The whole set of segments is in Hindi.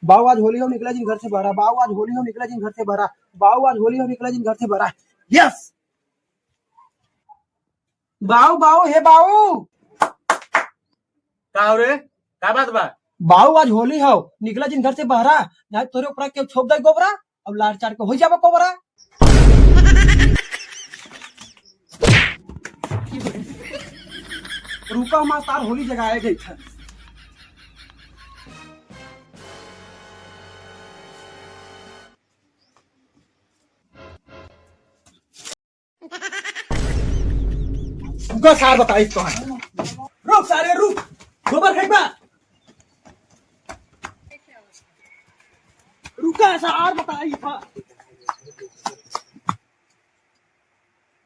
बाऊ आज होली हो निकला जिन घर से बाहर, बाऊ आज होली हो निकला जिन घर से बाहर, बाऊ आज होली हो निकला जिन घर से बाहर। यस बाऊ बाऊ हे बाऊ। का हो रे? का बात बा? बाऊ आज होली हो निकला जिन घर से बाहर, ना तोरे ऊपर के छोप दे गोबरा, अब लार चार के हो जाबे कोबरा। रुका हमार तार होली जगाए गई था। रुका सार बताई तो है। रुक सारे रुक, गोबर फेंक बा। रुका सार बताई था।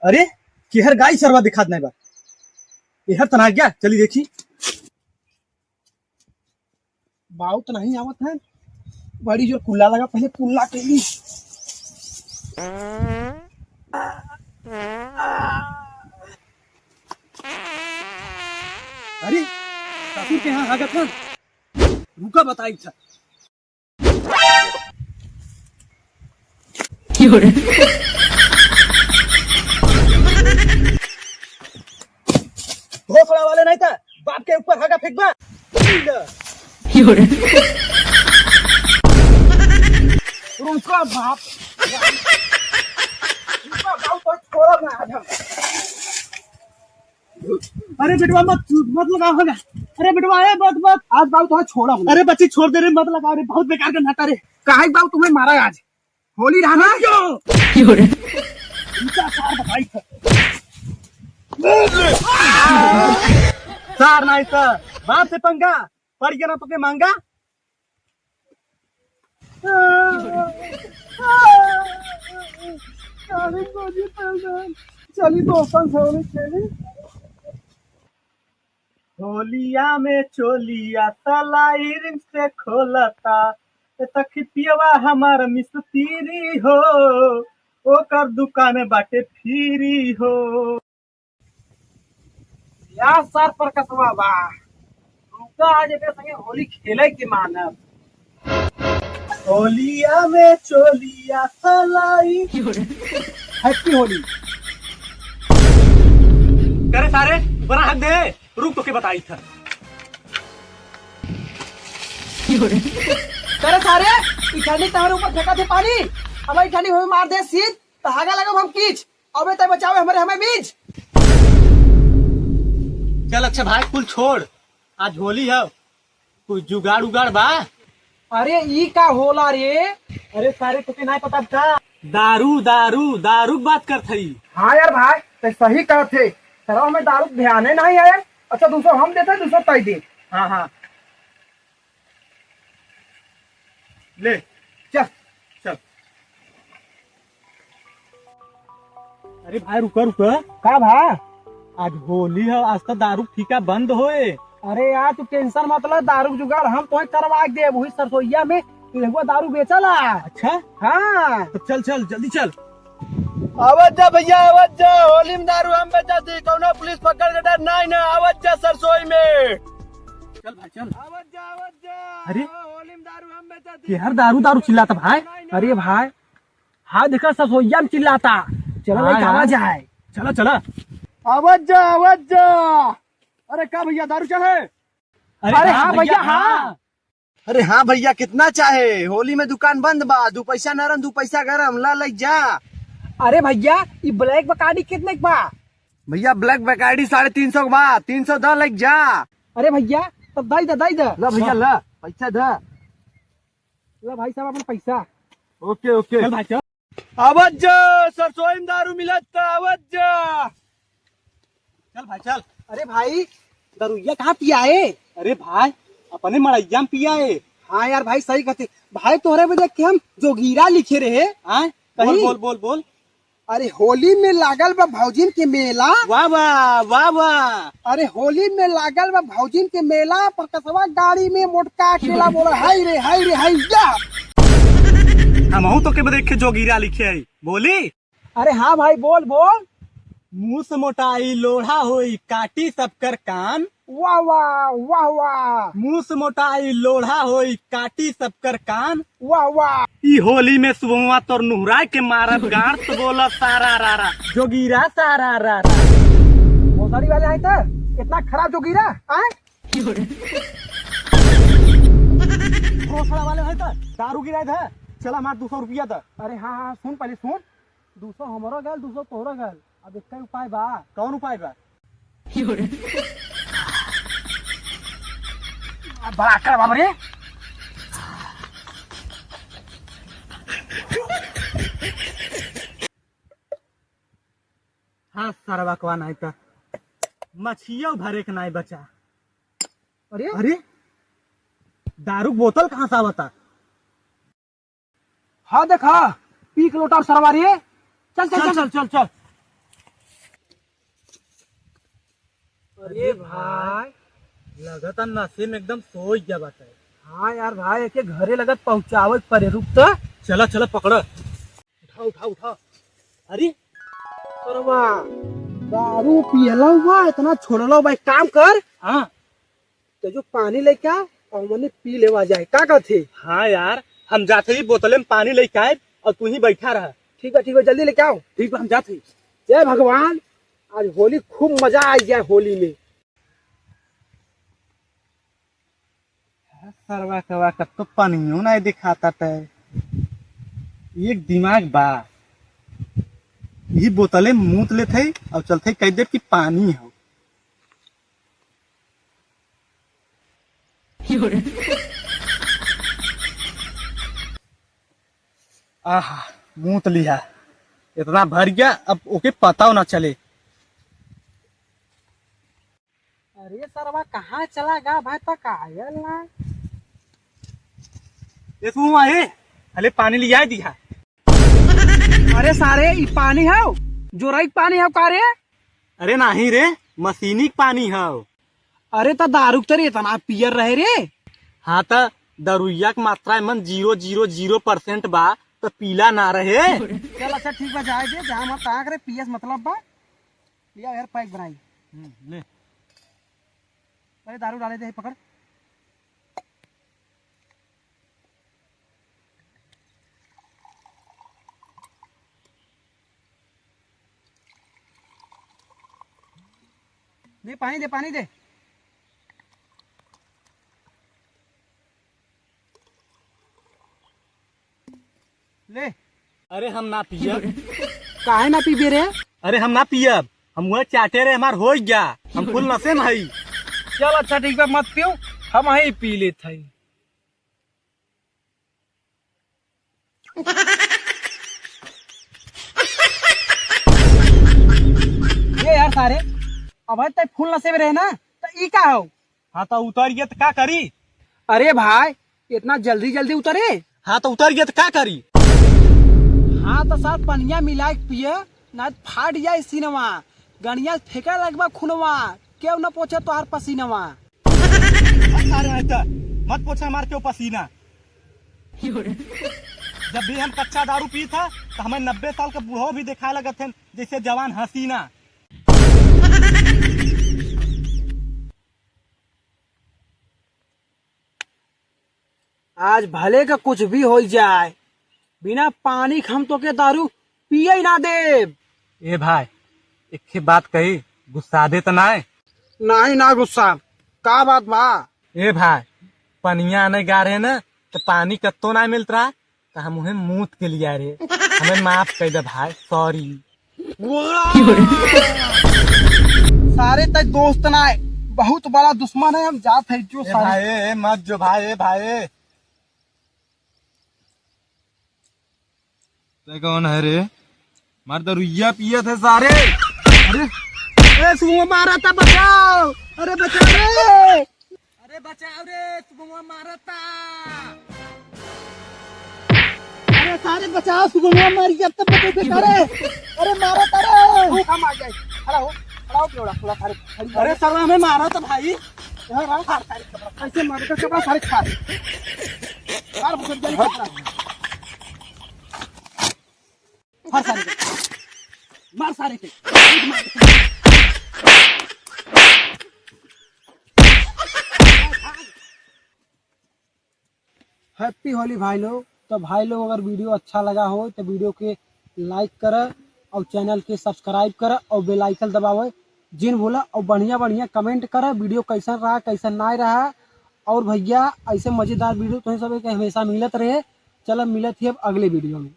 अरे केहर गाय सरवा दिखात नहीं बा, केहर तना गया, चली देखी। बाऊ तो नहीं आवत है, बड़ी जोर कुल्ला लगा, पहले कुल्ला के ली। अरे ससुर के यहाँ आगत है, रुका बताई था। घोसड़ा वाले नहीं था, बाप के ऊपर हागा फेंकबा। रुका बाप, रुका बाप तो छोड़ा ना आज हम। अरे बेटवा मत लगाओ होगा। अरे बेटवा ए मत आज बाबू तुम्हें छोड़ा। अरे बच्ची छोड़ दे रे, मत लगाओ रे, बहुत बेकार का नाटा रे। काहे बाबू तुम्हें मारा आज? होली रहना क्यों? सार बताई था। सार नहीं सर, बाप से पंगा पड़ गया ना तो के मांगा। चली दोस्तों से होली खेली। होलिया में चोलिया तलाई रिंग से खोलता, तखिपियवा हमार मिस्त्री हो, ओकर दुकान बाटे फिरी हो। या सर पर कसवा बा, रुका आज एकरे संगे होली खेले के मानब। होलिया में चोलिया तलाई। हैप्पी होली। करे सारे बड़ा हक दे, रुक तो के बताई था। करे सारे इठानी तहरे ऊपर फेंका थे पानी, अब इठानी हमें मार दे सीध, तहागा लगा हम कीच, अबे तय बचावे हमारे हमें बीज। चल अच्छा भाई कुल छोड़, आज होली है, कुछ जुगाड़ उगाड़ बा। अरे ई का होला रे? अरे सारे तुके नहीं पता था। दारू दारू दारू बात कर थई। हाँ यार भाई तो सही कहा थे, सर हमें दारू ध्यान है नहीं आया। अच्छा 200 हम देते, 200 तय दे। हाँ हाँ ले चल चल। अरे भाई रुका रुका, का भाई? आज होली है, आज तो दारू ठीका बंद होए। अरे यार तू टेंशन मत ले, दारू जुगाड़ हम तो करवा दे, वही सरसोईया में एगो दारू बेचला। अच्छा हाँ तो चल चल जल्दी चल। आवाज जा भैया आवाज जा, होली में दारू हम बेचा दी, कौनो पुलिस पकड़ के डर नहीं ना, आवाज जा सरसोई में। चल भाई चल। आवाज जा। अरे होली में दारू हम बेचा दी। यार दारू दारू चिल्लाता भाई। अरे भाई हाँ देखा सरसोईया में चिल्लाता, चलो हाँ भाई यार। आवाज आए। चला चला। आवाज जा। अरे का भैया दारू चाहे? अरे हाँ भैया हाँ। अरे हाँ भैया कितना चाहे? होली में दुकान बंद बा, 2 पैसा नरम 2 पैसा गरम, ला लग जा। अरे भैया ये ब्लैक बकाडी कितने बा? भैया ब्लैक बकाडी 350 बा, 300 द लग जा। अरे भैया तब दाई दा। ला भैया ला पैसा दा। ला भाई साहब अपन पैसा। ओके ओके चल भाई चल। आवाज जा, सरसोई में दारू मिलत, आवाज जा। चल भाई चल। अरे भाई दारूया कहाँ पिया है? अरे भाई अपने मड़ैया में पिया है। हाँ यार भाई सही कहते भाई, तोहरे पे देख के हम जोगीरा लिखे रहे। हाँ कहीं? बोल बोल बोल। अरे होली में लागल बा भौजिन के मेला। वाह वाह वाह वाह। अरे होली में लागल बा भौजिन के मेला, पर कसवा गाड़ी में मोटका अकेला बोला हाय रे या। हम तो के देख के जोगीरा लिखे है बोली। अरे हाँ भाई बोल। मुंह से मोटाई लोढ़ा होई काटी सबकर कान। वाह वाह वाह वाह मुंह से मोटाई लोढ़ा होई काटी सबकर कान। वाह वाह। ई होली में सुबह तोर नुहरा के मारत गाड़ तो बोला सारा रारा जोगीरा सारा रारा। मोसारी वाले आए थे इतना खराब जो गिरा आए घोसड़ा वाले है तो दारू गिराए थे। चला मार 200 रुपया था। अरे हाँ हाँ सुन पहले सुन 200 हमारा गल 200 तोहरा गल अब एक उपाय बा। कौन उपाय बा? बड़ा कर बाबा रे। हाँ सरवा कवा नहीं था मछिया भरे के नहीं बचा। अरे अरे दारू बोतल कहाँ से आवता? हाँ देखा पीक लोटा और सरवारी है। चल चल चल, चल चल चल। अरे भाई लगता नशे में एकदम सो गया बात है। हाँ यार भाई एक घरे लगत पहुंचावे परे रुक तो। चला चला पकड़ उठा उठा उठा। अरे सरवा दारू पियला हुआ इतना छोड़ला भाई काम कर। हाँ तो जो पानी लेके आ और मैंने पी लेवा जाए का कहते। हाँ यार हम जाते ही बोतले में पानी लेके आए और तू ही बैठा रहा। ठीक है जल्दी लेके आओ। ठीक है हम जाते। जय भगवान आज होली खूब मजा आ गया होली में। सरवा कवा कब तो पानियों नहीं दिखाता था। एक दिमाग बा यही बोतले मूत ले थे और चलते कई देर की पानी हो। आह मूत लिया इतना भर गया अब ओके पता ना चले। अरे सरवा कहाँ चला गया भाई तक आयल ना। ये तू आए अरे पानी लिया दिया। अरे सारे ये पानी है जो रही पानी है का रे। अरे नहीं रे मशीनी पानी है। अरे तो दारू तरी इतना पियर रहे रे। हाँ तो दरुइया की मात्रा मन 0.000% बा तो पीला ना रहे। चल अच्छा ठीक बा जाए दे जहाँ मत कहाँ करे पीएस मतलब बा लिया यार पैक बनाई। ले अरे दारू डाले दे पकड़। दे पानी दे पानी दे। ले अरे हम ना पियब। काहे ना पी रे। अरे हम ना पियब हम वह चाटे रे हमार हो गया हम फुल नशे में हई। चल अच्छा ठीक बा मत पियो हम ही पी लेते हैं। ये यार सारे अब तक फुल नशे में रहे ना तो ई का हो। हाँ तो उतर गया तो क्या करी? अरे भाई इतना जल्दी जल्दी उतरे। हाँ तो उतर गया तो क्या करी? हाँ तो सर पनिया मिला के पिए ना फाट जाए सीनवा गणिया फेंका लगवा खुनवा क्यों न पोछे तोहार पसीनवा। मत पूछा हमारे क्यों पसीना। जब भी हम कच्चा दारू पी था तो हमें 90 साल का बूढ़ो भी दिखाए लगे थे जैसे जवान हसीना। आज भले का कुछ भी हो जाए बिना पानी हम तो के दारू पिए ही ना दे। ए भाई एक बात कही गुस्सा दे तो ना। नहीं ना गुस्सा का बात बा। ए भाई पनिया आने गा रहे ना तो पानी कत्तो ना मिलता रहा तो हम उन्हें मूत के लिए रे हमें माफ कर दे भाई सॉरी। सारे तक दोस्त ना बहुत बड़ा दुश्मन है हम जात है जो सारे। भाई मत जो भाई भाई कौन है रे? मार दरुइया पिए थे सारे। अरे सुबह मारा था बचाओ। अरे बचाओ रे। अरे बचाओ रे सुबह मारा था। अरे सारे बचाओ सुबह मार गया तब बचे करे। अरे मारा था रे हम आ गए। खड़ा हो थोड़ा थोड़ा सारे। अरे सर हमें मारा था भाई। ऐसे मार कर कपड़ा सारे खा यार बुकर जाए कपड़ा। हर सारे मार सारे के। हैप्पी होली भाई लोग। तो भाई लोग अगर वीडियो अच्छा लगा हो तो वीडियो के लाइक कर और चैनल के सब्सक्राइब कर और बेल आइकन दबावे जिन बोला और बढ़िया बढ़िया कमेंट कर वीडियो कैसा रहा कैसा ना रहा। और भैया ऐसे मजेदार वीडियो तुम्हें सब के हमेशा मिलत रहे। चलो मिलत ही अब अगले वीडियो में।